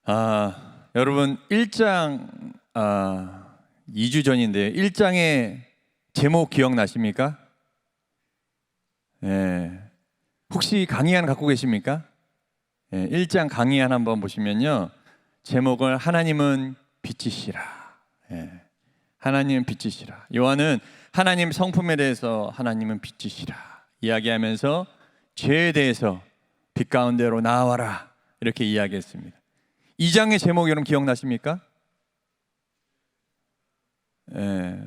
여러분 1장 2주 전인데요. 1장의 제목 기억나십니까? 혹시 강의안 갖고 계십니까? 1장 강의안 한번 보시면요, 제목을 하나님은 빛이시라. 하나님은 빛이시라. 요한은 하나님 성품에 대해서 하나님은 빛이시라 이야기하면서 죄에 대해서 빛 가운데로 나와라 이렇게 이야기했습니다. 2장의 제목 여러분 기억나십니까?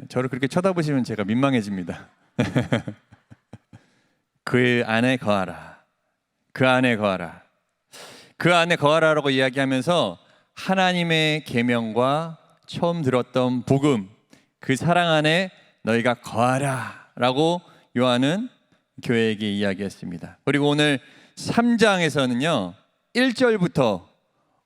저를 그렇게 쳐다보시면 제가 민망해집니다. 그 안에 거하라. 그 안에 거하라. 그 안에 거하라라고 이야기하면서 하나님의 계명과 처음 들었던 복음, 그 사랑 안에 너희가 거하라 라고 요한은 교회에게 이야기했습니다. 그리고 오늘 3장에서는요 1절부터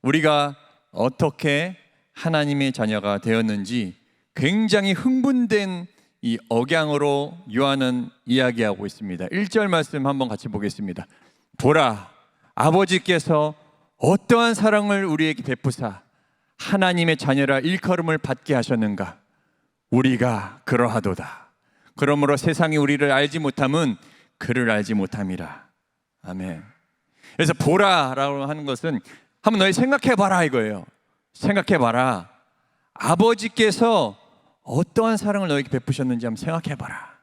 우리가 어떻게 하나님의 자녀가 되었는지 굉장히 흥분된 이 억양으로 요한은 이야기하고 있습니다. 1절 말씀 한번 같이 보겠습니다. 보라, 아버지께서 어떠한 사랑을 우리에게 베푸사 하나님의 자녀라 일컬음을 받게 하셨는가. 우리가 그러하도다. 그러므로 세상이 우리를 알지 못함은 그를 알지 못함이라. 아멘. 그래서 보라라고 하는 것은 한번 너희 생각해봐라 이거예요. 생각해봐라. 아버지께서 어떠한 사랑을 너에게 베푸셨는지 한번 생각해봐라.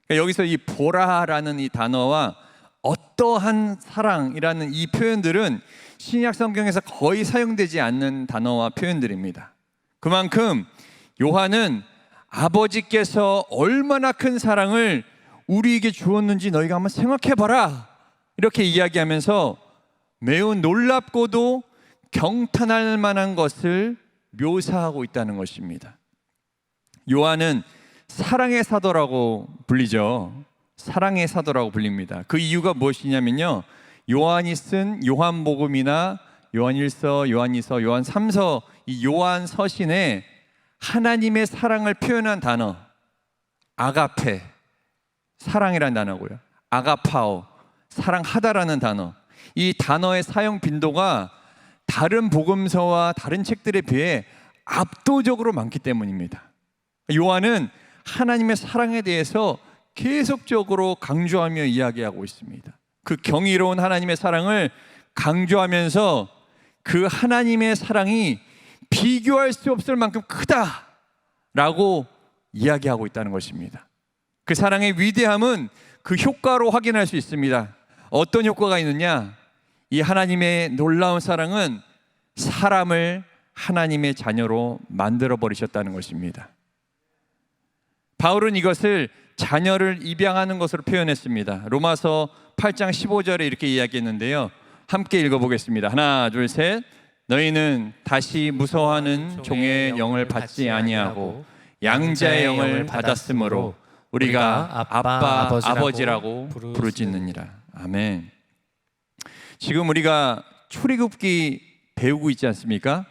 그러니까 여기서 이 보라라는 이 단어와 어떠한 사랑이라는 이 표현들은 신약 성경에서 거의 사용되지 않는 단어와 표현들입니다. 그만큼 요한은 아버지께서 얼마나 큰 사랑을 우리에게 주었는지 너희가 한번 생각해봐라 이렇게 이야기하면서 매우 놀랍고도 경탄할 만한 것을 묘사하고 있다는 것입니다. 요한은 사랑의 사도라고 불리죠. 사랑의 사도라고 불립니다. 그 이유가 무엇이냐면요, 요한이 쓴 요한복음이나 요한1서, 요한2서, 요한3서 이 요한 서신에 하나님의 사랑을 표현한 단어 아가페, 사랑이라는 단어고요, 아가파오, 사랑하다라는 단어, 이 단어의 사용 빈도가 다른 복음서와 다른 책들에 비해 압도적으로 많기 때문입니다. 요한은 하나님의 사랑에 대해서 계속적으로 강조하며 이야기하고 있습니다. 그 경이로운 하나님의 사랑을 강조하면서 그 하나님의 사랑이 비교할 수 없을 만큼 크다라고 이야기하고 있다는 것입니다. 그 사랑의 위대함은 그 효과로 확인할 수 있습니다. 어떤 효과가 있느냐? 이 하나님의 놀라운 사랑은 사람을 하나님의 자녀로 만들어 버리셨다는 것입니다. 바울은 이것을 자녀를 입양하는 것으로 표현했습니다. 로마서 8장 15절에 이렇게 이야기했는데요, 함께 읽어보겠습니다. 하나 둘 셋. 너희는 다시 무서워하는 종의 영을 받지 아니하고 양자의 영을 받았으므로 우리가 아빠 아버지라고 부르짖느니라. 아멘. 지금 우리가 출애굽기 배우고 있지 않습니까?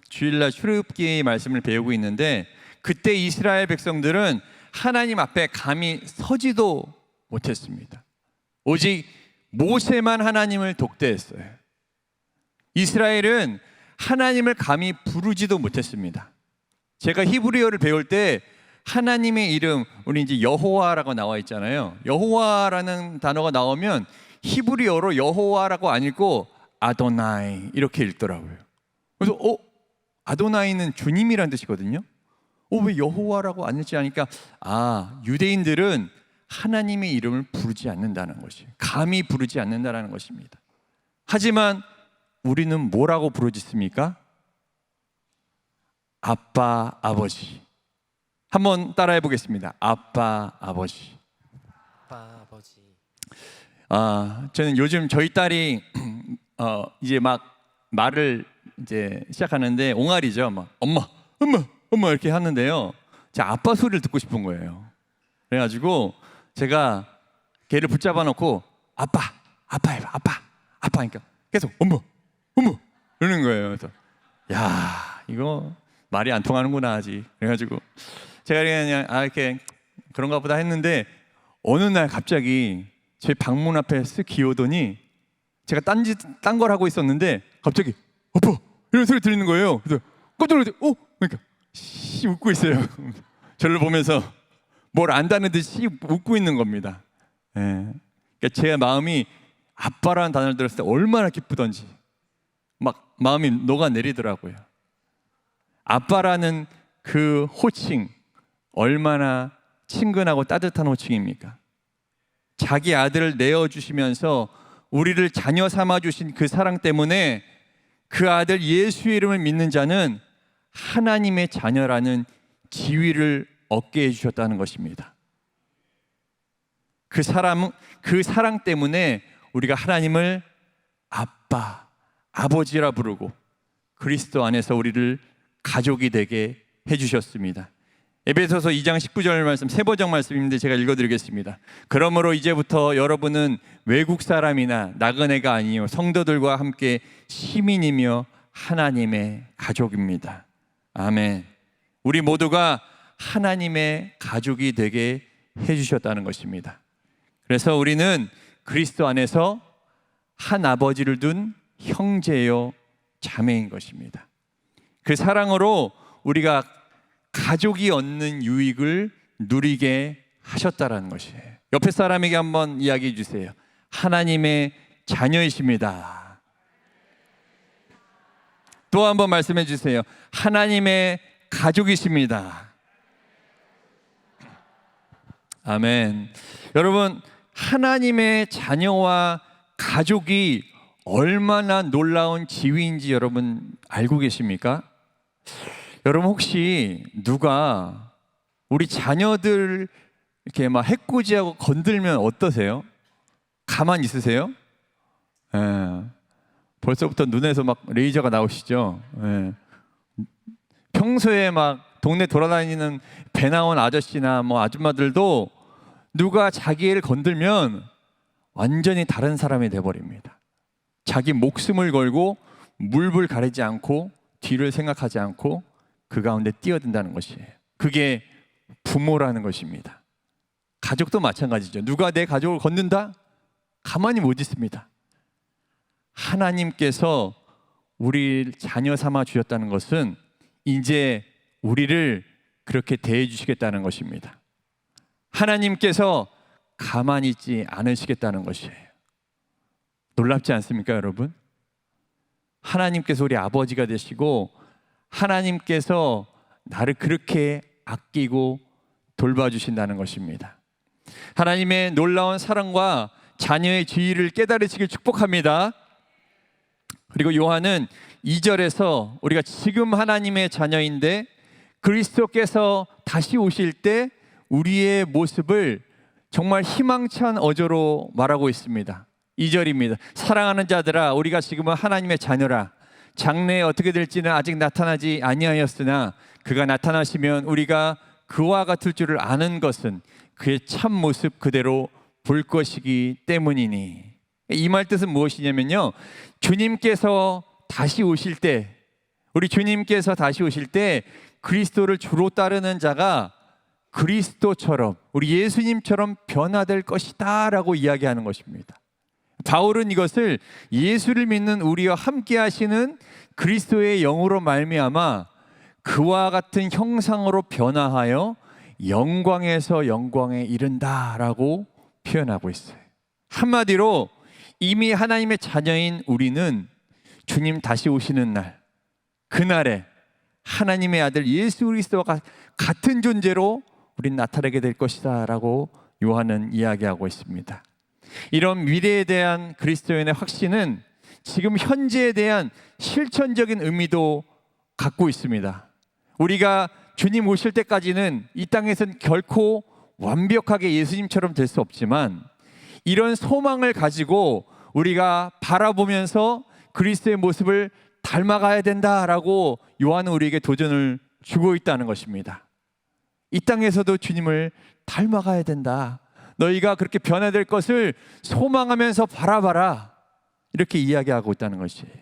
주일날 출애굽기 말씀을 배우고 있는데, 그때 이스라엘 백성들은 하나님 앞에 감히 서지도 못했습니다. 오직 모세만 하나님을 독대했어요. 이스라엘은 하나님을 감히 부르지도 못했습니다. 제가 히브리어를 배울 때 하나님의 이름, 우리 이제 여호와라고 나와 있잖아요. 여호와라는 단어가 나오면 히브리어로 여호와라고 안 읽고 아도나이 이렇게 읽더라고요. 그래서 아도나이는 주님이라는 뜻이거든요. 왜 여호와라고 안 읽지 하니까 유대인들은 하나님의 이름을 부르지 않는다는 것이, 감히 부르지 않는다는 것입니다. 하지만 우리는 뭐라고 부르짖습니까? 아빠 아버지. 한번 따라해 보겠습니다. 아빠 아버지. 아빠 아버지. 저는 요즘 저희 딸이 이제 막 말을 이제 시작하는데 옹알이죠. 막 엄마 이렇게 하는데요, 제 아빠 소리를 듣고 싶은 거예요. 그래가지고 제가 걔를 붙잡아 놓고 아빠 해봐, 아빠 하니까 계속 엄마 이러는 거예요. 그래서 야, 이거 말이 안 통하는구나 아직. 그래가지고 제가 그냥 이렇게 그런가 보다 했는데, 어느 날 갑자기 제 방문 앞에 쓱 기어오더니 제가 딴 걸 하고 있었는데 갑자기 아빠 이런 소리 들리는 거예요. 그래서 깜짝 놀랐어요. 그러니까 웃고 있어요. 저를 보면서 뭘 안다는 듯이 웃고 있는 겁니다. 예. 그러니까 제 마음이 아빠라는 단어를 들었을 때 얼마나 기쁘던지 막 마음이 녹아내리더라고요. 아빠라는 그 호칭 얼마나 친근하고 따뜻한 호칭입니까? 자기 아들을 내어주시면서 우리를 자녀 삼아주신 그 사랑 때문에 그 아들 예수의 이름을 믿는 자는 하나님의 자녀라는 지위를 얻게 해주셨다는 것입니다. 그 사랑 때문에 우리가 하나님을 아빠, 아버지라 부르고 그리스도 안에서 우리를 가족이 되게 해주셨습니다. 에베소서 2장 19절 말씀, 세번역 말씀인데 제가 읽어드리겠습니다. 그러므로 이제부터 여러분은 외국 사람이나 나그네가 아니요 성도들과 함께 시민이며 하나님의 가족입니다. 아멘. 우리 모두가 하나님의 가족이 되게 해주셨다는 것입니다. 그래서 우리는 그리스도 안에서 한 아버지를 둔 형제요 자매인 것입니다. 그 사랑으로 우리가 가족이 얻는 유익을 누리게 하셨다라는 것이에요. 옆에 사람에게 한번 이야기해 주세요. 하나님의 자녀이십니다. 또 한번 말씀해 주세요. 하나님의 가족이십니다. 아멘. 여러분, 하나님의 자녀와 가족이 얼마나 놀라운 지위인지 여러분 알고 계십니까? 여러분 혹시 누가 우리 자녀들 이렇게 막 해코지하고 건들면 어떠세요? 가만히 있으세요? 예. 벌써부터 눈에서 막 레이저가 나오시죠? 예. 평소에 막 동네 돌아다니는 배 나온 아저씨나 뭐 아줌마들도 누가 자기 애를 건들면 완전히 다른 사람이 돼버립니다. 자기 목숨을 걸고 물불 가리지 않고 뒤를 생각하지 않고 그 가운데 뛰어든다는 것이에요. 그게 부모라는 것입니다. 가족도 마찬가지죠. 누가 내 가족을 건든다? 가만히 못 있습니다. 하나님께서 우리 자녀 삼아 주셨다는 것은 이제 우리를 그렇게 대해 주시겠다는 것입니다. 하나님께서 가만히 있지 않으시겠다는 것이에요. 놀랍지 않습니까, 여러분? 하나님께서 우리 아버지가 되시고 하나님께서 나를 그렇게 아끼고 돌봐주신다는 것입니다. 하나님의 놀라운 사랑과 자녀의 지위를 깨달으시길 축복합니다. 그리고 요한은 2절에서 우리가 지금 하나님의 자녀인데 그리스도께서 다시 오실 때 우리의 모습을 정말 희망찬 어조로 말하고 있습니다. 2절입니다. 사랑하는 자들아, 우리가 지금은 하나님의 자녀라. 장래에 어떻게 될지는 아직 나타나지 아니하였으나 그가 나타나시면 우리가 그와 같을 줄을 아는 것은 그의 참 모습 그대로 볼 것이기 때문이니. 이 말 뜻은 무엇이냐면요, 주님께서 다시 오실 때, 우리 주님께서 다시 오실 때 그리스도를 주로 따르는 자가 그리스도처럼, 우리 예수님처럼 변화될 것이다 라고 이야기하는 것입니다. 바울은 이것을 예수를 믿는 우리와 함께 하시는 그리스도의 영으로 말미암아 그와 같은 형상으로 변화하여 영광에서 영광에 이른다라고 표현하고 있어요. 한마디로 이미 하나님의 자녀인 우리는 주님 다시 오시는 날, 그날에 하나님의 아들 예수 그리스도와 같은 존재로 우린 나타나게 될 것이다 라고 요한은 이야기하고 있습니다. 이런 미래에 대한 그리스도인의 확신은 지금 현재에 대한 실천적인 의미도 갖고 있습니다. 우리가 주님 오실 때까지는 이 땅에서는 결코 완벽하게 예수님처럼 될 수 없지만 이런 소망을 가지고 우리가 바라보면서 그리스도의 모습을 닮아가야 된다라고 요한은 우리에게 도전을 주고 있다는 것입니다. 이 땅에서도 주님을 닮아가야 된다. 너희가 그렇게 변화될 것을 소망하면서 바라봐라. 이렇게 이야기하고 있다는 것이에요.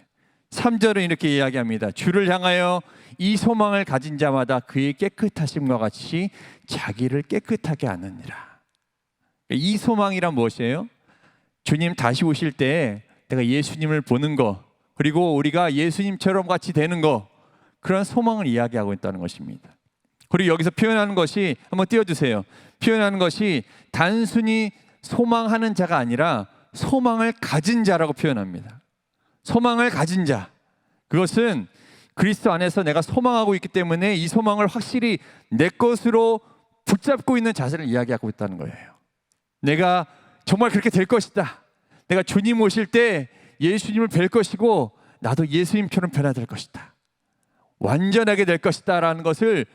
3절은 이렇게 이야기합니다. 주를 향하여 이 소망을 가진 자마다 그의 깨끗하심과 같이 자기를 깨끗하게 하느니라. 이 소망이란 무엇이에요? 주님 다시 오실 때 내가 예수님을 보는 거, 그리고 우리가 예수님처럼 같이 되는 거, 그런 소망을 이야기하고 있다는 것입니다. 그리고 여기서 표현하는 것이, 한번 띄워주세요. 표현하는 것이 단순히 소망하는 자가 아니라 소망을 가진 자라고 표현합니다. 소망을 가진 자, 그것은 그리스도 안에서 내가 소망하고 있기 때문에 이 소망을 확실히 내 것으로 붙잡고 있는 자세를 이야기하고 있다는 거예요. 내가 정말 그렇게 될 것이다. 내가 주님 오실 때 예수님을 뵐 것이고 나도 예수님처럼 변화될 것이다. 완전하게 될 것이다 라는 것을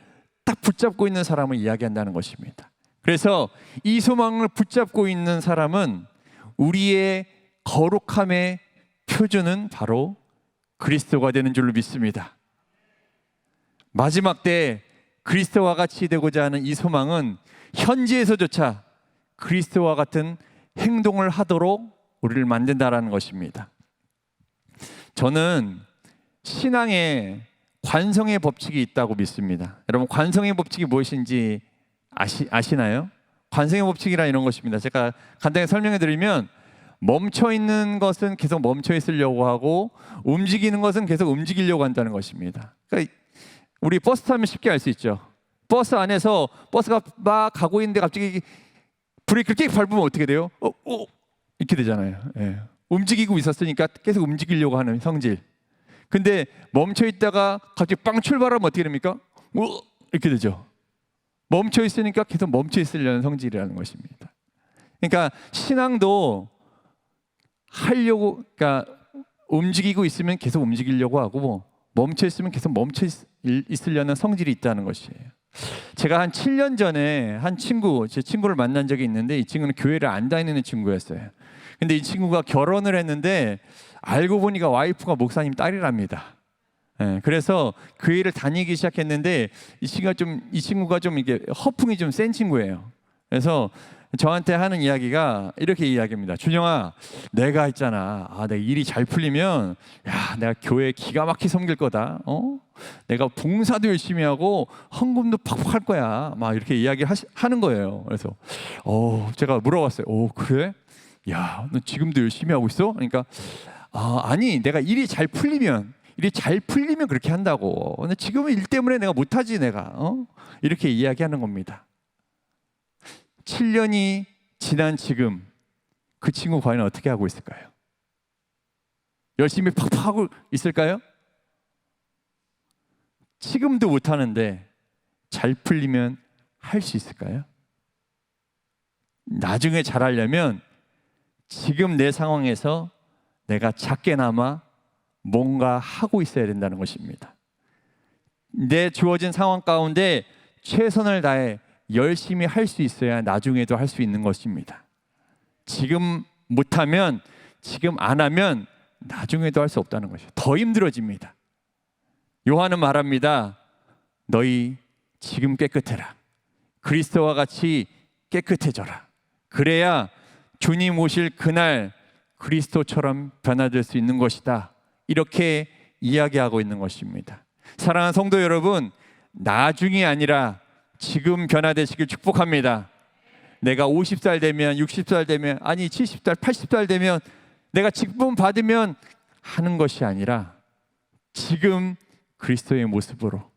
딱 붙잡고 있는 사람을 이야기한다는 것입니다. 그래서 이 소망을 붙잡고 있는 사람은 우리의 거룩함의 표준은 바로 그리스도가 되는 줄로 믿습니다. 마지막 때 그리스도와 같이 되고자 하는 이 소망은 현지에서조차 그리스도와 같은 행동을 하도록 우리를 만든다라는 것입니다. 저는 신앙에 관성의 법칙이 있다고 믿습니다. 여러분, 관성의 법칙이 무엇인지 아시나요? 관성의 법칙이라 이런 것입니다. 제가 간단히 설명해 드리면, 멈춰 있는 것은 계속 멈춰 있으려고 하고 움직이는 것은 계속 움직이려고 한다는 것입니다. 그러니까 우리 버스 타면 쉽게 알 수 있죠. 버스 안에서 버스가 막 가고 있는데 갑자기 브레이크를 깨 밟으면 어떻게 돼요? 이렇게 되잖아요. 예. 움직이고 있었으니까 계속 움직이려고 하는 성질. 근데 멈춰 있다가 갑자기 빵 출발하면 어떻게 됩니까? 이렇게 되죠. 멈춰 있으니까 계속 멈춰 있으려는 성질이라는 것입니다. 그러니까 신앙도 하려고, 그러니까 움직이고 있으면 계속 움직이려고 하고 멈춰 있으면 계속 멈춰 있으려는 성질이 있다는 것이에요. 제가 한 7년 전에 한 제 친구를 만난 적이 있는데, 이 친구는 교회를 안 다니는 친구였어요. 근데 이 친구가 결혼을 했는데 알고 보니까 와이프가 목사님 딸이랍니다. 예, 그래서 교회를 다니기 시작했는데 이 친구가 좀 이게 허풍이 좀 센 친구예요. 그래서 저한테 하는 이야기가 이렇게 이야기합니다. 준영아, 내가 있잖아. 내가 일이 잘 풀리면 내가 교회 기가 막히게 섬길 거다. 내가 봉사도 열심히 하고 헌금도 팍팍 할 거야. 막 이렇게 이야기하는 거예요. 그래서 제가 물어봤어요. 그래? 야, 너 지금도 열심히 하고 있어? 그러니까 아니, 내가 일이 잘 풀리면 그렇게 한다고. 근데 지금은 일 때문에 내가 못하지, 내가. 이렇게 이야기하는 겁니다. 7년이 지난 지금 그 친구 과연 어떻게 하고 있을까요? 열심히 팍팍 하고 있을까요? 지금도 못하는데 잘 풀리면 할 수 있을까요? 나중에 잘하려면 지금 내 상황에서 내가 작게나마 뭔가 하고 있어야 된다는 것입니다. 내 주어진 상황 가운데 최선을 다해 열심히 할 수 있어야 나중에도 할 수 있는 것입니다. 지금 못하면, 지금 안 하면 나중에도 할 수 없다는 것이에요. 더 힘들어집니다. 요한은 말합니다. 너희 지금 깨끗해라. 그리스도와 같이 깨끗해져라. 그래야 주님 오실 그날 그리스도처럼 변화될 수 있는 것이다. 이렇게 이야기하고 있는 것입니다. 사랑하는 성도 여러분, 나중이 아니라 지금 변화되시길 축복합니다. 내가 50살 되면, 60살 되면, 아니 70살, 80살 되면 내가 직분 받으면 하는 것이 아니라 지금 그리스도의 모습으로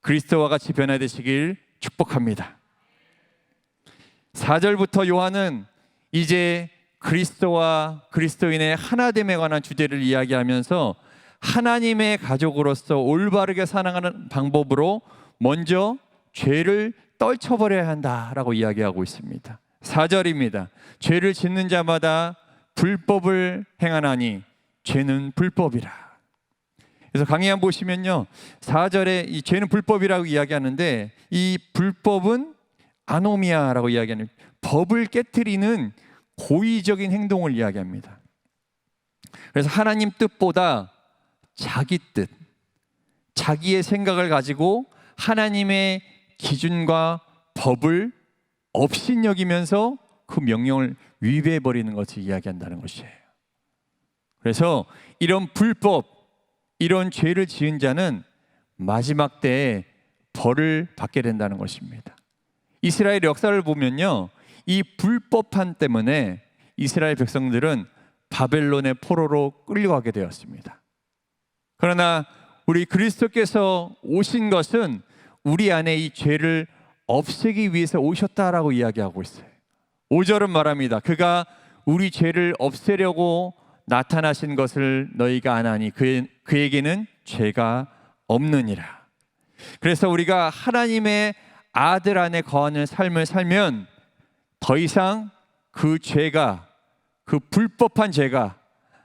그리스도와 같이 변화되시길 축복합니다. 4절부터 요한은 이제 그리스도와 그리스도인의 하나됨에 관한 주제를 이야기하면서 하나님의 가족으로서 올바르게 살아가는 방법으로 먼저 죄를 떨쳐버려야 한다라고 이야기하고 있습니다. 4절입니다. 죄를 짓는 자마다 불법을 행하나니 죄는 불법이라. 그래서 강의한 보시면요, 4절에 이 죄는 불법이라고 이야기하는데, 이 불법은 아노미아라고 이야기하는 법을 깨트리는 고의적인 행동을 이야기합니다. 그래서 하나님 뜻보다 자기 뜻, 자기의 생각을 가지고 하나님의 기준과 법을 업신여기면서 그 명령을 위배해버리는 것을 이야기한다는 것이에요. 그래서 이런 불법, 이런 죄를 지은 자는 마지막 때에 벌을 받게 된다는 것입니다. 이스라엘 역사를 보면요, 이 불법한 때문에 이스라엘 백성들은 바벨론의 포로로 끌려가게 되었습니다. 그러나 우리 그리스도께서 오신 것은 우리 안에 이 죄를 없애기 위해서 오셨다라고 이야기하고 있어요. 5절은 말합니다. 그가 우리 죄를 없애려고 나타나신 것을 너희가 아나니 그에게는 죄가 없느니라. 그래서 우리가 하나님의 아들 안에 거하는 삶을 살면 더 이상 그 죄가, 그 불법한 죄가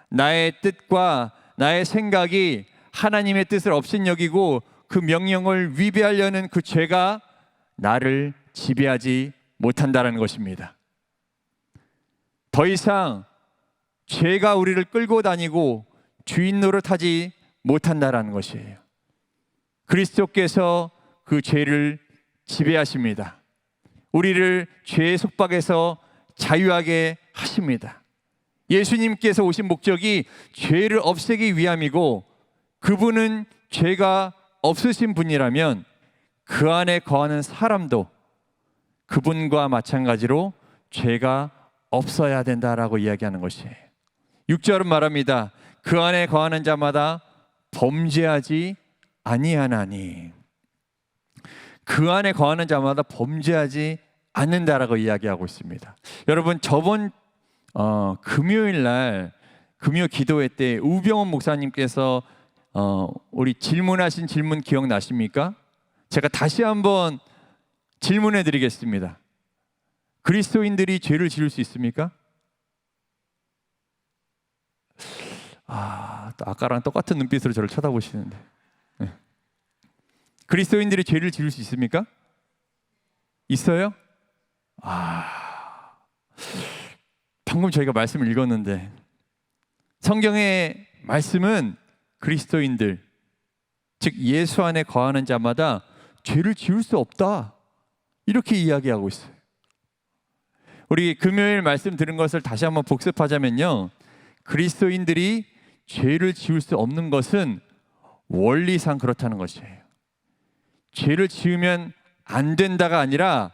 나의 뜻과 나의 생각이 하나님의 뜻을 업신여기고 그 명령을 위배하려는 그 죄가 나를 지배하지 못한다는 것입니다. 더 이상 죄가 우리를 끌고 다니고 주인 노릇하지 못한다는 것이에요. 그리스도께서 그 죄를 지배하십니다. 우리를 죄의 속박에서 자유하게 하십니다. 예수님께서 오신 목적이 죄를 없애기 위함이고 그분은 죄가 없으신 분이라면 그 안에 거하는 사람도 그분과 마찬가지로 죄가 없어야 된다라고 이야기하는 것이에요. 6절은 말합니다. 그 안에 거하는 자마다 범죄하지 아니하나니. 그 안에 거하는 자마다 범죄하지 않는다라고 이야기하고 있습니다. 여러분, 저번 금요일 날 금요 기도회 때 우병원 목사님께서 우리 질문하신 질문 기억나십니까? 제가 다시 한번 질문해 드리겠습니다. 그리스도인들이 죄를 지을 수 있습니까? 아까랑 똑같은 눈빛으로 저를 쳐다보시는데. 네. 그리스도인들이 죄를 지을 수 있습니까? 있어요? 방금 저희가 말씀을 읽었는데 성경의 말씀은 그리스도인들, 즉 예수 안에 거하는 자마다 죄를 지을 수 없다, 이렇게 이야기하고 있어요. 우리 금요일 말씀 들은 것을 다시 한번 복습하자면요, 그리스도인들이 죄를 지을 수 없는 것은 원리상 그렇다는 것이에요. 죄를 지으면 안 된다가 아니라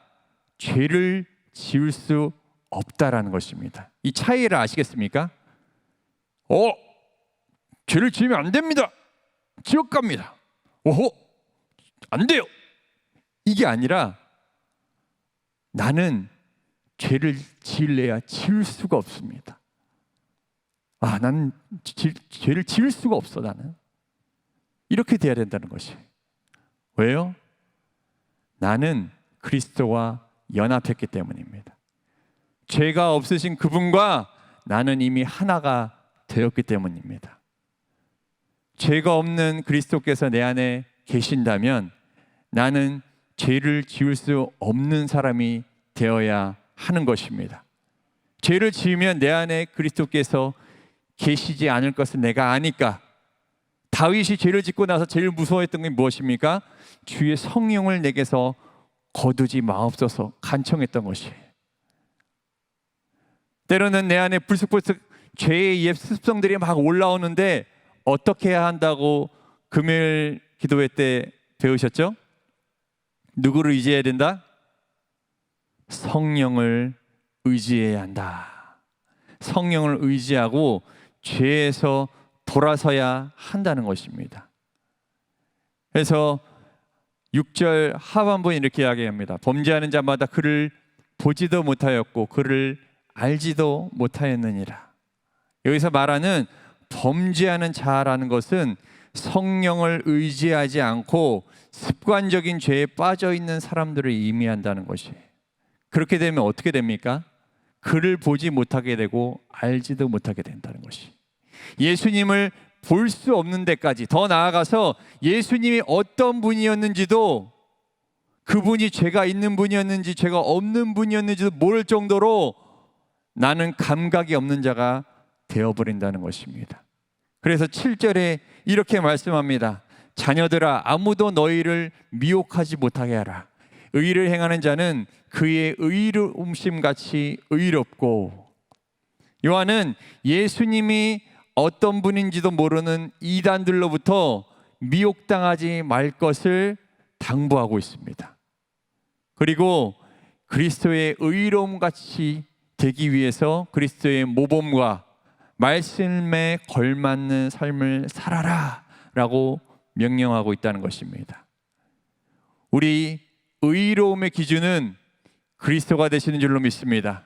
죄를 지을 수 없다라는 것입니다. 이 차이를 아시겠습니까? 죄를 지으면 안 됩니다. 지옥 갑니다. 오호, 안 돼요. 이게 아니라 나는 죄를 지을래야 지을 수가 없습니다. 나는 죄를 지을 수가 없어. 나는 이렇게 돼야 된다는 것이. 왜요? 나는 그리스도와 연합했기 때문입니다. 죄가 없으신 그분과 나는 이미 하나가 되었기 때문입니다. 죄가 없는 그리스도께서 내 안에 계신다면 나는 죄를 지을 수 없는 사람이 되어야 하는 것입니다. 죄를 지으면 내 안에 그리스도께서 계시지 않을 것을 내가 아니까. 다윗이 죄를 짓고 나서 제일 무서워했던 게 무엇입니까? 주의 성령을 내게서 거두지 마옵소서 간청했던 것이에요. 때로는 내 안에 불쑥불쑥 죄의 옛 습성들이 막 올라오는데 어떻게 해야 한다고 금요일 기도회 때 배우셨죠? 누구를 의지해야 된다? 성령을 의지해야 한다. 성령을 의지하고 죄에서 돌아서야 한다는 것입니다. 그래서 6절 하반부에 이렇게 이야기합니다. 범죄하는 자마다 그를 보지도 못하였고 그를 알지도 못하였느니라. 여기서 말하는 범죄하는 자라는 것은 성령을 의지하지 않고 습관적인 죄에 빠져 있는 사람들을 의미한다는 것이에요. 그렇게 되면 어떻게 됩니까? 그를 보지 못하게 되고 알지도 못하게 된다는 것이. 예수님을 볼 수 없는 데까지, 더 나아가서 예수님이 어떤 분이었는지도, 그분이 죄가 있는 분이었는지 죄가 없는 분이었는지도 모를 정도로 나는 감각이 없는 자가 되어버린다는 것입니다. 그래서 7절에 이렇게 말씀합니다. 자녀들아, 아무도 너희를 미혹하지 못하게 하라. 의를 행하는 자는 그의 의로움심같이 의롭고. 요한은 예수님이 어떤 분인지도 모르는 이단들로부터 미혹당하지 말 것을 당부하고 있습니다. 그리고 그리스도의 의로움같이 되기 위해서 그리스도의 모범과 말씀에 걸맞는 삶을 살아라 라고 명령하고 있다는 것입니다. 우리 의로움의 기준은 그리스도가 되시는 줄로 믿습니다.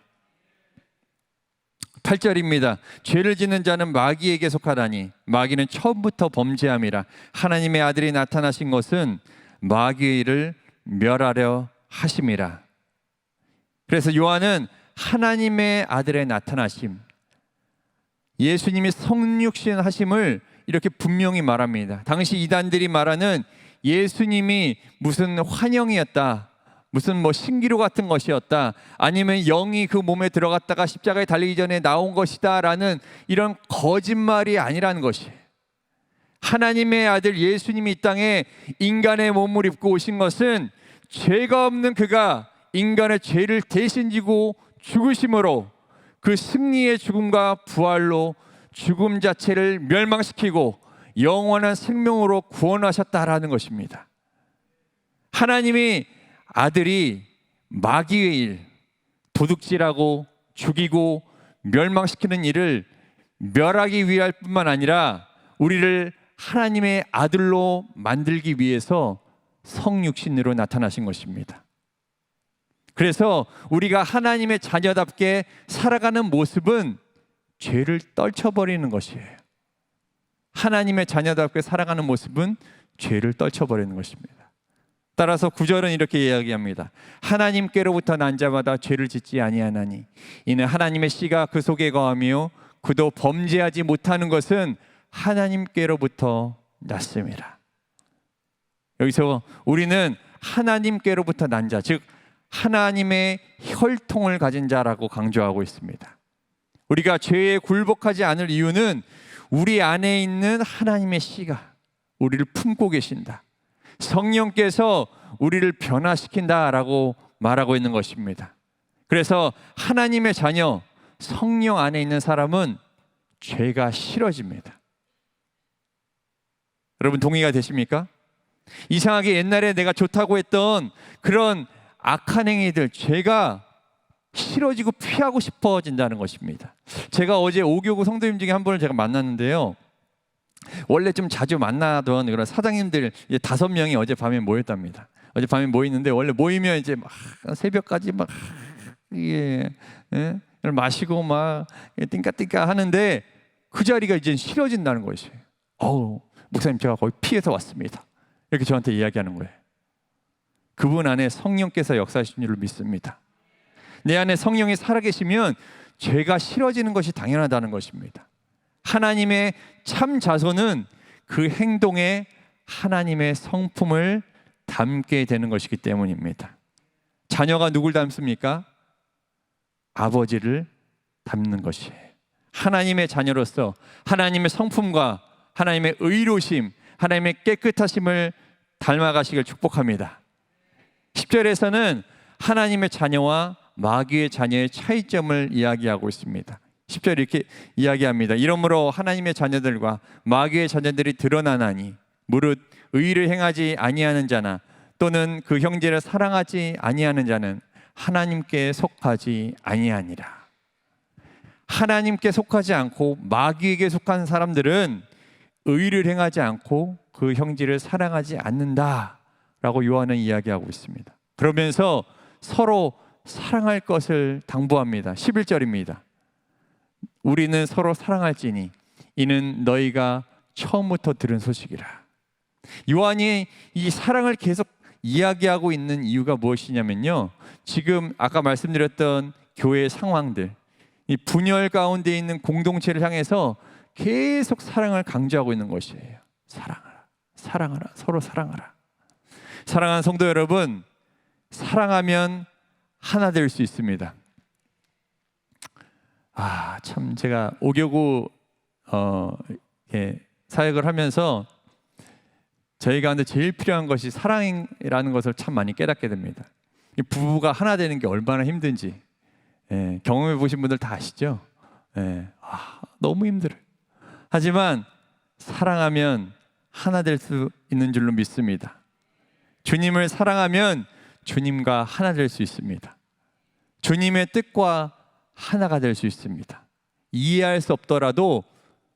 8절입니다. 죄를 짓는 자는 마귀에게 속하다니 마귀는 처음부터 범죄함이라. 하나님의 아들이 나타나신 것은 마귀를 멸하려 하심이라. 그래서 요한은 하나님의 아들의 나타나심, 예수님이 성육신 하심을 이렇게 분명히 말합니다. 당시 이단들이 말하는 예수님이 무슨 환영이었다, 무슨 뭐 신기루 같은 것이었다, 아니면 영이 그 몸에 들어갔다가 십자가에 달리기 전에 나온 것이다 라는 이런 거짓말이 아니라는 것이, 하나님의 아들 예수님이 이 땅에 인간의 몸을 입고 오신 것은 죄가 없는 그가 인간의 죄를 대신 지고 죽으심으로 그 승리의 죽음과 부활로 죽음 자체를 멸망시키고 영원한 생명으로 구원하셨다라는 것입니다. 하나님이 아들이 마귀의 일, 도둑질하고 죽이고 멸망시키는 일을 멸하기 위할 뿐만 아니라 우리를 하나님의 아들로 만들기 위해서 성육신으로 나타나신 것입니다. 그래서 우리가 하나님의 자녀답게 살아가는 모습은 죄를 떨쳐버리는 것이에요. 하나님의 자녀답게 살아가는 모습은 죄를 떨쳐버리는 것입니다. 따라서 9절은 이렇게 이야기합니다. 하나님께로부터 난 자마다 죄를 짓지 아니하나니 이는 하나님의 씨가 그 속에 거하며 그도 범죄하지 못하는 것은 하나님께로부터 났음이라. 여기서 우리는 하나님께로부터 난 자, 즉 하나님의 혈통을 가진 자라고 강조하고 있습니다. 우리가 죄에 굴복하지 않을 이유는 우리 안에 있는 하나님의 씨가 우리를 품고 계신다, 성령께서 우리를 변화시킨다라고 말하고 있는 것입니다. 그래서 하나님의 자녀, 성령 안에 있는 사람은 죄가 싫어집니다. 여러분 동의가 되십니까? 이상하게 옛날에 내가 좋다고 했던 그런 악한 행위들, 죄가 싫어지고 피하고 싶어진다는 것입니다. 제가 어제 5교구 성도님 중에 한 분을 제가 만났는데요, 원래 좀 자주 만나던 그런 사장님들 5명이 어젯밤에 모였답니다. 어젯밤에 모이는데 원래 모이면 이제 막 새벽까지 막 마시고 막 띵까띵까 하는데 그 자리가 이제 싫어진다는 것이에요. 목사님 제가 거의 피해서 왔습니다, 이렇게 저한테 이야기하는 거예요. 그분 안에 성령께서 역사하신 줄을 믿습니다. 내 안에 성령이 살아계시면 죄가 싫어지는 것이 당연하다는 것입니다. 하나님의 참 자손은 그 행동에 하나님의 성품을 담게 되는 것이기 때문입니다. 자녀가 누굴 닮습니까? 아버지를 닮는 것이에요. 하나님의 자녀로서 하나님의 성품과 하나님의 의로심, 하나님의 깨끗하심을 닮아가시길 축복합니다. 10절에서는 하나님의 자녀와 마귀의 자녀의 차이점을 이야기하고 있습니다. 10절 이렇게 이야기합니다. 이러므로 하나님의 자녀들과 마귀의 자녀들이 드러나나니 무릇 의를 행하지 아니하는 자나 또는 그 형제를 사랑하지 아니하는 자는 하나님께 속하지 아니하니라. 하나님께 속하지 않고 마귀에게 속한 사람들은 의를 행하지 않고 그 형제를 사랑하지 않는다라고 요한은 이야기하고 있습니다. 그러면서 서로 사랑할 것을 당부합니다. 11절입니다. 우리는 서로 사랑할지니 이는 너희가 처음부터 들은 소식이라. 요한이 이 사랑을 계속 이야기하고 있는 이유가 무엇이냐면요, 지금 아까 말씀드렸던 교회의 상황들, 이 분열 가운데 있는 공동체를 향해서 계속 사랑을 강조하고 있는 것이에요. 사랑하라, 사랑하라, 서로 사랑하라. 사랑하는 성도 여러분, 사랑하면 하나 될 수 있습니다. 참 제가 5교구 사역을 하면서 저희 가운데 제일 필요한 것이 사랑이라는 것을 참 많이 깨닫게 됩니다. 부부가 하나 되는 게 얼마나 힘든지 경험해 보신 분들 다 아시죠? 너무 힘들어요. 하지만 사랑하면 하나 될 수 있는 줄로 믿습니다. 주님을 사랑하면 주님과 하나 될 수 있습니다. 주님의 뜻과 하나가 될 수 있습니다. 이해할 수 없더라도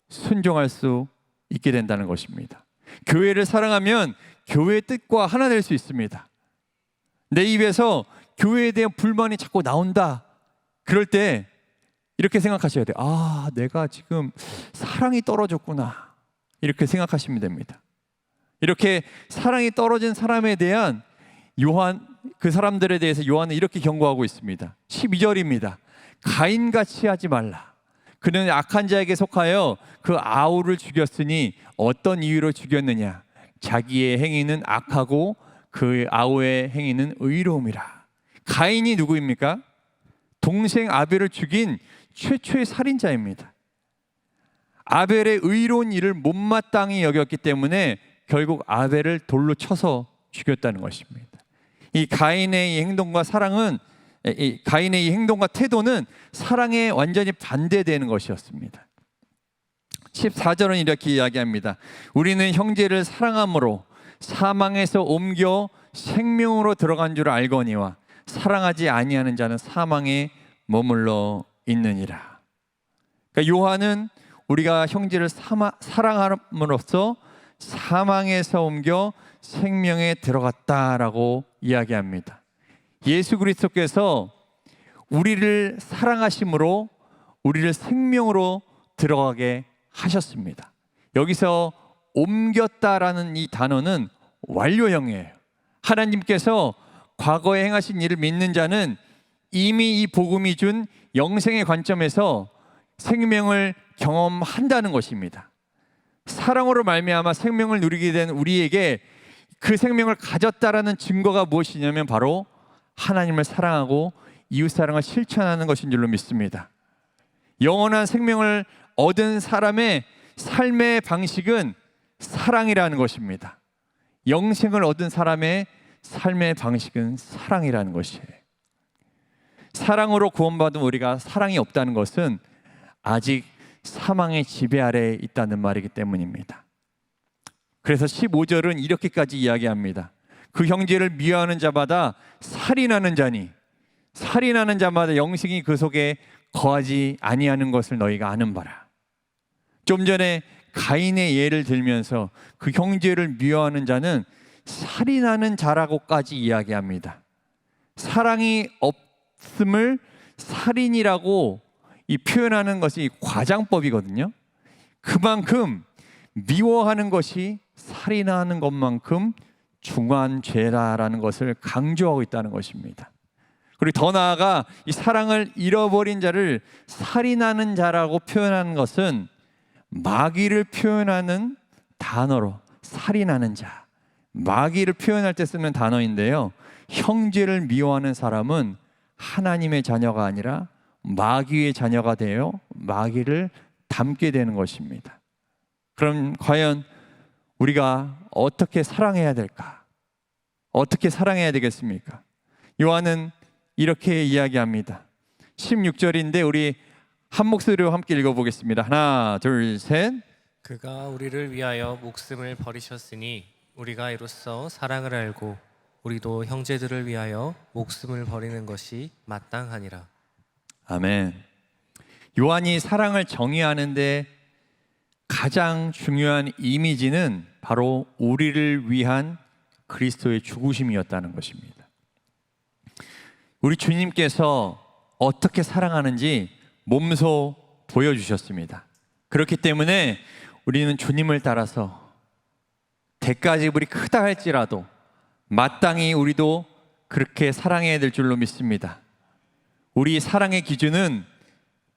순종할 수 있게 된다는 것입니다. 교회를 사랑하면 교회의 뜻과 하나 될 수 있습니다. 내 입에서 교회에 대한 불만이 자꾸 나온다. 그럴 때 이렇게 생각하셔야 돼요. 아, 내가 지금 사랑이 떨어졌구나. 이렇게 생각하시면 됩니다. 이렇게 사랑이 떨어진 사람에 대한 그 사람들에 대해서 요한은 이렇게 경고하고 있습니다. 12절입니다. 가인같이 하지 말라. 그는 악한 자에게 속하여 그 아우를 죽였으니 어떤 이유로 죽였느냐? 자기의 행위는 악하고 그 아우의 행위는 의로움이라. 가인이 누구입니까? 동생 아벨을 죽인 최초의 살인자입니다. 아벨의 의로운 일을 못마땅히 여겼기 때문에 결국 아벨을 돌로 쳐서 죽였다는 것입니다. 이 가인의 이 행동과 가인의 이 행동과 태도는 사랑에 완전히 반대되는 것이었습니다. 14절은 이렇게 이야기합니다. 우리는 형제를 사랑함으로 사망에서 옮겨 생명으로 들어간 줄 알거니와 사랑하지 아니하는 자는 사망에 머물러 있느니라. 그러니까 요한은 우리가 형제를 사랑함으로써 사망에서 옮겨 생명에 들어갔다라고 이야기합니다. 예수 그리스도께서 우리를 사랑하심으로 우리를 생명으로 들어가게 하셨습니다. 여기서 옮겼다라는 이 단어는 완료형이에요. 하나님께서 과거에 행하신 일을 믿는 자는 이미 이 복음이 준 영생의 관점에서 생명을 경험한다는 것입니다. 사랑으로 말미암아 생명을 누리게 된 우리에게 그 생명을 가졌다라는 증거가 무엇이냐면 바로 하나님을 사랑하고 이웃사랑을 실천하는 것인 줄로 믿습니다. 영원한 생명을 얻은 사람의 삶의 방식은 사랑이라는 것입니다. 영생을 얻은 사람의 삶의 방식은 사랑이라는 것이에요. 사랑으로 구원받은 우리가 사랑이 없다는 것은 아직 사망의 지배 아래에 있다는 말이기 때문입니다. 그래서 15절은 이렇게까지 이야기합니다. 그 형제를 미워하는 자마다 살인하는 자니 살인하는 자마다 영생이 그 속에 거하지 아니하는 것을 너희가 아는 바라. 좀 전에 가인의 예를 들면서 그 형제를 미워하는 자는 살인하는 자라고까지 이야기합니다. 사랑이 없음을 살인이라고 이 표현하는 것이 과장법이거든요. 그만큼 미워하는 것이 살인하는 것만큼 중한 죄라라는 것을 강조하고 있다는 것입니다. 그리고 더 나아가 이 사랑을 잃어버린 자를 살인하는 자라고 표현하는 것은 마귀를 표현하는 단어로 살인하는 자, 마귀를 표현할 때 쓰는 단어인데요. 형제를 미워하는 사람은 하나님의 자녀가 아니라 마귀의 자녀가 되어 마귀를 닮게 되는 것입니다. 그럼 과연 우리가 어떻게 사랑해야 될까? 어떻게 사랑해야 되겠습니까? 요한은 이렇게 이야기합니다. 16절인데 우리 한 목소리로 함께 읽어보겠습니다. 하나, 둘, 셋. 그가 우리를 위하여 목숨을 버리셨으니 우리가 이로써 사랑을 알고 우리도 형제들을 위하여 목숨을 버리는 것이 마땅하니라. 아멘. 요한이 사랑을 정의하는데 가장 중요한 이미지는 바로 우리를 위한 그리스도의 죽으심이었다는 것입니다. 우리 주님께서 어떻게 사랑하는지 몸소 보여주셨습니다. 그렇기 때문에 우리는 주님을 따라서 대가 지불이 크다 할지라도 마땅히 우리도 그렇게 사랑해야 될 줄로 믿습니다. 우리 사랑의 기준은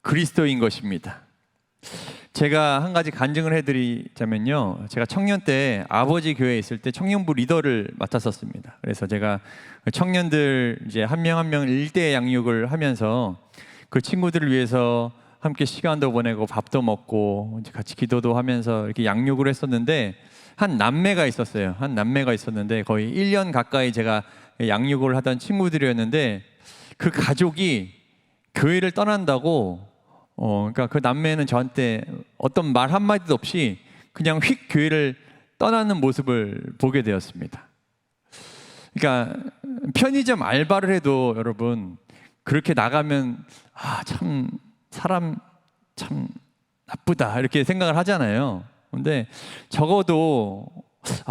그리스도인 것입니다. 제가 한 가지 간증을 해드리자면요, 제가 청년 때 아버지 교회에 있을 때 청년부 리더를 맡았었습니다. 그래서 제가 청년들 이제 한 명 한 명 일대 양육을 하면서 그 친구들을 위해서 함께 시간도 보내고 밥도 먹고 같이 기도도 하면서 이렇게 양육을 했었는데 한 남매가 있었어요. 한 남매가 있었는데 거의 1년 가까이 제가 양육을 하던 친구들이었는데 그 가족이 교회를 떠난다고 그러니까 그 남매는 저한테 어떤 말 한마디도 없이 그냥 휙 교회를 떠나는 모습을 보게 되었습니다. 그러니까 편의점 알바를 해도 여러분 그렇게 나가면 참 사람 참 나쁘다 이렇게 생각을 하잖아요. 근데 적어도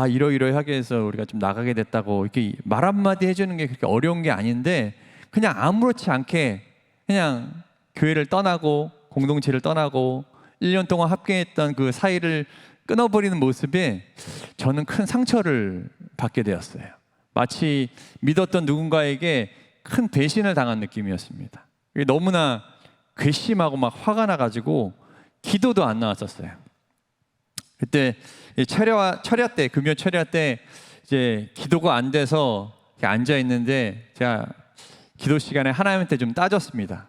이러이러하게 해서 우리가 좀 나가게 됐다고 이렇게 말 한마디 해주는 게 그렇게 어려운 게 아닌데, 그냥 아무렇지 않게 그냥 교회를 떠나고 공동체를 떠나고 1년 동안 합계했던 그 사이를 끊어버리는 모습에 저는 큰 상처를 받게 되었어요. 마치 믿었던 누군가에게 큰 배신을 당한 느낌이었습니다. 너무나 괘씸하고 막 화가 나가지고 기도도 안 나왔었어요. 그때 철야 때, 금요 철야 때 이제 기도가 안 돼서 앉아 있는데 제가 기도 시간에 하나님한테 좀 따졌습니다.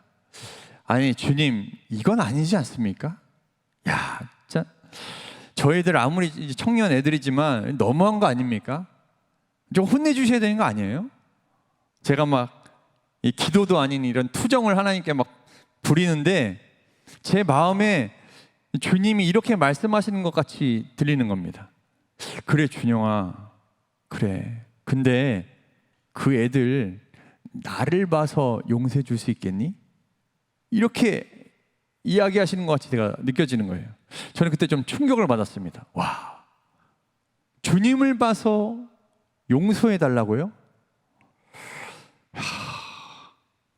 아니 주님, 이건 아니지 않습니까? 야, 진짜 저희들 아무리 이제 청년 애들이지만 너무한 거 아닙니까? 좀 혼내주셔야 되는 거 아니에요? 제가 막 이 기도도 아닌 이런 투정을 하나님께 막 부리는데 제 마음에 주님이 이렇게 말씀하시는 것 같이 들리는 겁니다. 그래 준영아, 그래. 근데 그 애들 나를 봐서 용서해 줄 수 있겠니? 이렇게 이야기하시는 것 같이 제가 느껴지는 거예요. 저는 그때 좀 충격을 받았습니다. 와, 주님을 봐서 용서해 달라고요?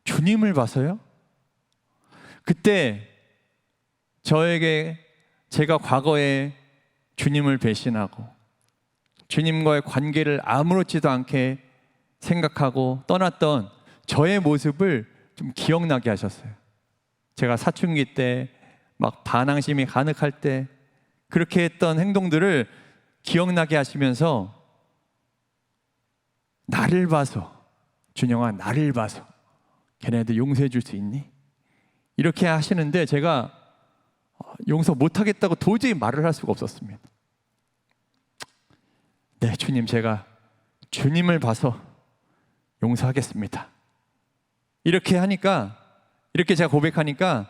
주님을 봐서요? 그때 저에게 제가 과거에 주님을 배신하고 주님과의 관계를 아무렇지도 않게 생각하고 떠났던 저의 모습을 좀 기억나게 하셨어요. 제가 사춘기 때 막 반항심이 가득할 때 그렇게 했던 행동들을 기억나게 하시면서 나를 봐서, 준영아 나를 봐서 걔네들 용서해 줄 수 있니? 이렇게 하시는데 제가 용서 못하겠다고 도저히 말을 할 수가 없었습니다. 네 주님, 제가 주님을 봐서 용서하겠습니다. 이렇게 하니까, 이렇게 제가 고백하니까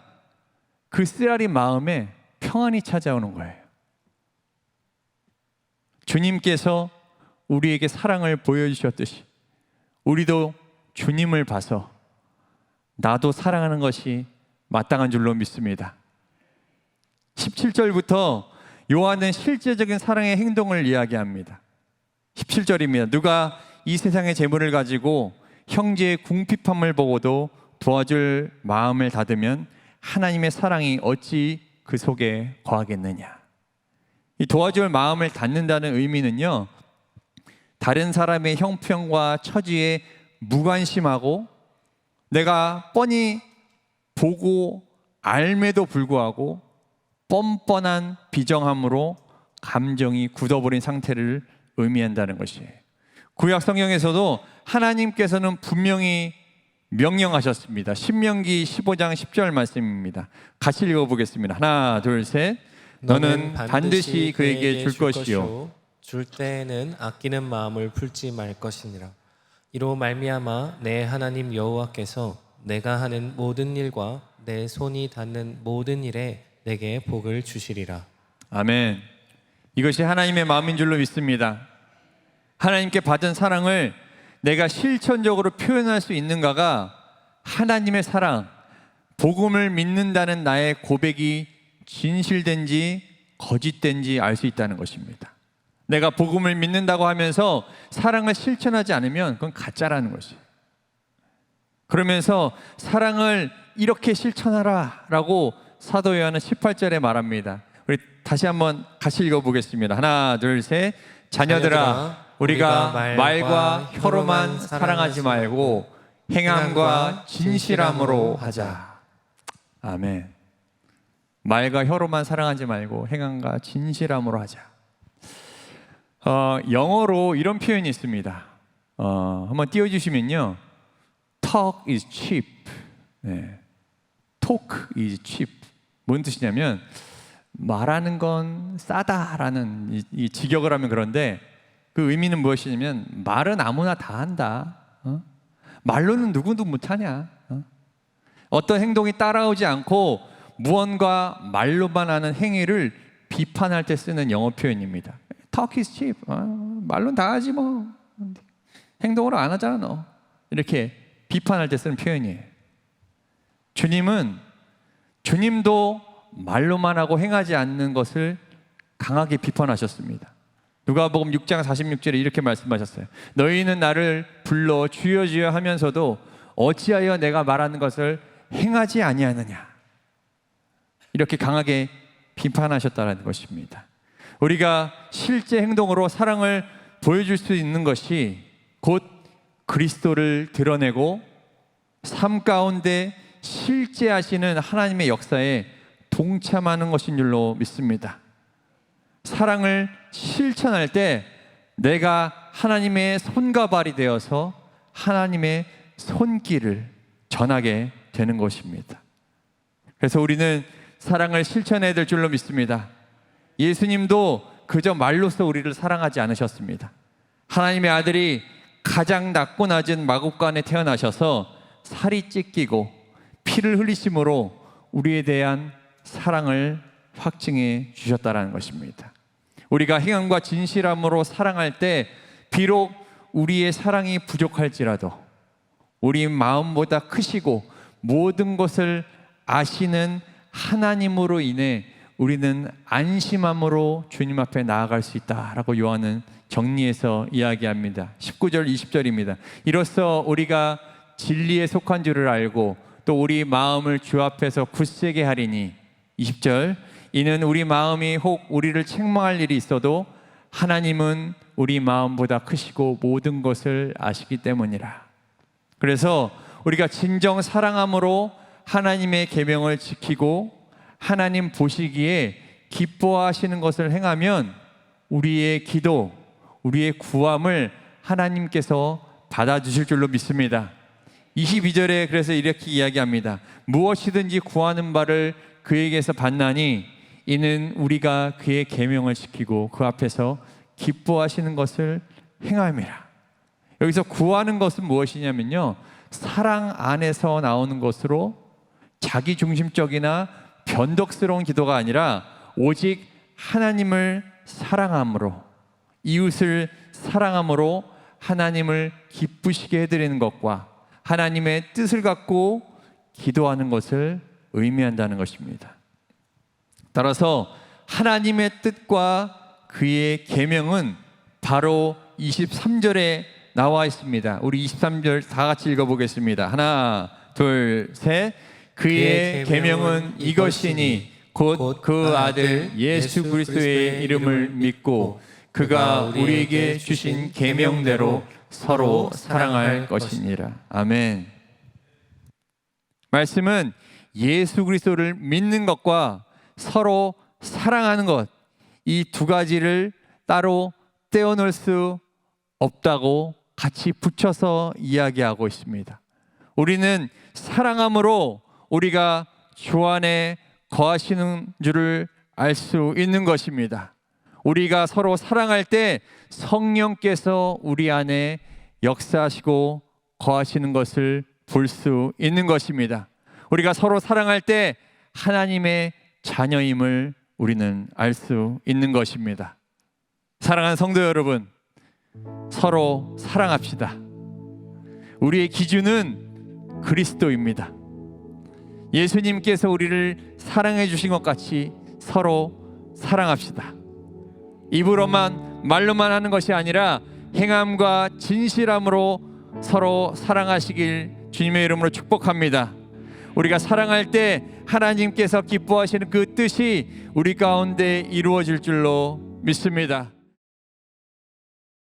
그 쓰라린 마음에 평안이 찾아오는 거예요. 주님께서 우리에게 사랑을 보여주셨듯이 우리도 주님을 봐서 나도 사랑하는 것이 마땅한 줄로 믿습니다. 17절부터 요한은 실제적인 사랑의 행동을 이야기합니다. 17절입니다. 누가 이 세상의 재물을 가지고 형제의 궁핍함을 보고도 도와줄 마음을 닫으면 하나님의 사랑이 어찌 그 속에 거하겠느냐. 이 도와줄 마음을 닫는다는 의미는요, 다른 사람의 형편과 처지에 무관심하고 내가 뻔히 보고 알매도 불구하고 뻔뻔한 비정함으로 감정이 굳어버린 상태를 의미한다는 것이에요. 구약 성경에서도 하나님께서는 분명히 명령하셨습니다. 신명기 15장 10절 말씀입니다. 같이 읽어보겠습니다. 하나 둘 셋. 너는 반드시 그에게 줄 것이요 줄 때에는 아끼는 마음을 풀지 말 것이니라. 이로 말미암아 내 하나님 여호와께서 내가 하는 모든 일과 내 손이 닿는 모든 일에 내게 복을 주시리라. 아멘. 이것이 하나님의 마음인 줄로 믿습니다. 하나님께 받은 사랑을 내가 실천적으로 표현할 수 있는가가 하나님의 사랑, 복음을 믿는다는 나의 고백이 진실된지 거짓된지 알 수 있다는 것입니다. 내가 복음을 믿는다고 하면서 사랑을 실천하지 않으면 그건 가짜라는 것이에요. 그러면서 사랑을 이렇게 실천하라 라고 사도 요한은 18절에 말합니다. 우리 다시 한번 같이 읽어보겠습니다. 하나 둘 셋. 자녀들아, 우리가 말과 혀로만 사랑하지 말고 행함과 진실함으로 하자. 아멘. 말과 혀로만 사랑하지 말고 행함과 진실함으로 하자. 영어로 이런 표현이 있습니다. 한번 띄워주시면요, Talk is cheap. 네. Talk is cheap. 뭔 뜻이냐면 말하는 건 싸다라는 이 직역을 하면 그런데 그 의미는 무엇이냐면 말은 아무나 다 한다. 말로는 누구도 못하냐. 어떤 행동이 따라오지 않고 무언가 말로만 하는 행위를 비판할 때 쓰는 영어 표현입니다. Talk is cheap. 말로는 다 하지 뭐. 행동으로 안 하잖아 너. 이렇게 비판할 때 쓰는 표현이에요. 주님도 말로만 하고 행하지 않는 것을 강하게 비판하셨습니다. 누가복음 6장 46절에 이렇게 말씀하셨어요. 너희는 나를 불러 주여 주여 하면서도 어찌하여 내가 말하는 것을 행하지 아니하느냐. 이렇게 강하게 비판하셨다는 것입니다. 우리가 실제 행동으로 사랑을 보여줄 수 있는 것이 곧 그리스도를 드러내고 삶 가운데 실제 하시는 하나님의 역사에 동참하는 것인 줄로 믿습니다. 사랑을 실천할 때 내가 하나님의 손과 발이 되어서 하나님의 손길을 전하게 되는 것입니다. 그래서 우리는 사랑을 실천해야 될 줄로 믿습니다. 예수님도 그저 말로써 우리를 사랑하지 않으셨습니다. 하나님의 아들이 가장 낮고 낮은 마국간에 태어나셔서 살이 찢기고 피를 흘리심으로 우리에 대한 사랑을 확증해 주셨다는 것입니다. 우리가 행함과 진실함으로 사랑할 때 비록 우리의 사랑이 부족할지라도 우리 마음보다 크시고 모든 것을 아시는 하나님으로 인해 우리는 안심함으로 주님 앞에 나아갈 수 있다라고 요한은 정리해서 이야기합니다. 19절 20절입니다. 이로써 우리가 진리에 속한 줄을 알고 또 우리 마음을 주 앞에서 굳세게 하리니 20절 이는 우리 마음이 혹 우리를 책망할 일이 있어도 하나님은 우리 마음보다 크시고 모든 것을 아시기 때문이라. 그래서 우리가 진정 사랑함으로 하나님의 계명을 지키고 하나님 보시기에 기뻐하시는 것을 행하면 우리의 기도, 우리의 구함을 하나님께서 받아주실 줄로 믿습니다. 22절에 그래서 이렇게 이야기합니다. 무엇이든지 구하는 바를 그에게서 받나니 이는 우리가 그의 계명을 지키고 그 앞에서 기뻐하시는 것을 행함이라. 여기서 구하는 것은 무엇이냐면요, 사랑 안에서 나오는 것으로 자기중심적이나 변덕스러운 기도가 아니라 오직 하나님을 사랑함으로, 이웃을 사랑함으로 하나님을 기쁘시게 해드리는 것과 하나님의 뜻을 갖고 기도하는 것을 의미한다는 것입니다. 따라서 하나님의 뜻과 그의 계명은 바로 23절에 나와 있습니다. 우리 23절 다 같이 읽어보겠습니다. 하나, 둘, 셋. 그의 계명은 이것이니 곧 그 아들 예수 그리스도의 이름을 믿고 그가 우리에게 주신 계명대로 서로 사랑할 것이니라. 아멘. 말씀은 예수 그리스도를 믿는 것과 서로 사랑하는 것, 이 두 가지를 따로 떼어놓을 수 없다고 같이 붙여서 이야기하고 있습니다. 우리는 사랑함으로 우리가 주 안에 거하시는 줄을 알 수 있는 것입니다. 우리가 서로 사랑할 때 성령께서 우리 안에 역사하시고 거하시는 것을 볼 수 있는 것입니다. 우리가 서로 사랑할 때 하나님의 자녀임을 우리는 알 수 있는 것입니다. 사랑하는 성도 여러분, 서로 사랑합시다. 우리의 기준은 그리스도입니다. 예수님께서 우리를 사랑해 주신 것 같이 서로 사랑합시다. 입으로만 말로만 하는 것이 아니라 행함과 진실함으로 서로 사랑하시길 주님의 이름으로 축복합니다. 우리가 사랑할 때 하나님께서 기뻐하시는 그 뜻이 우리 가운데 이루어질 줄로 믿습니다.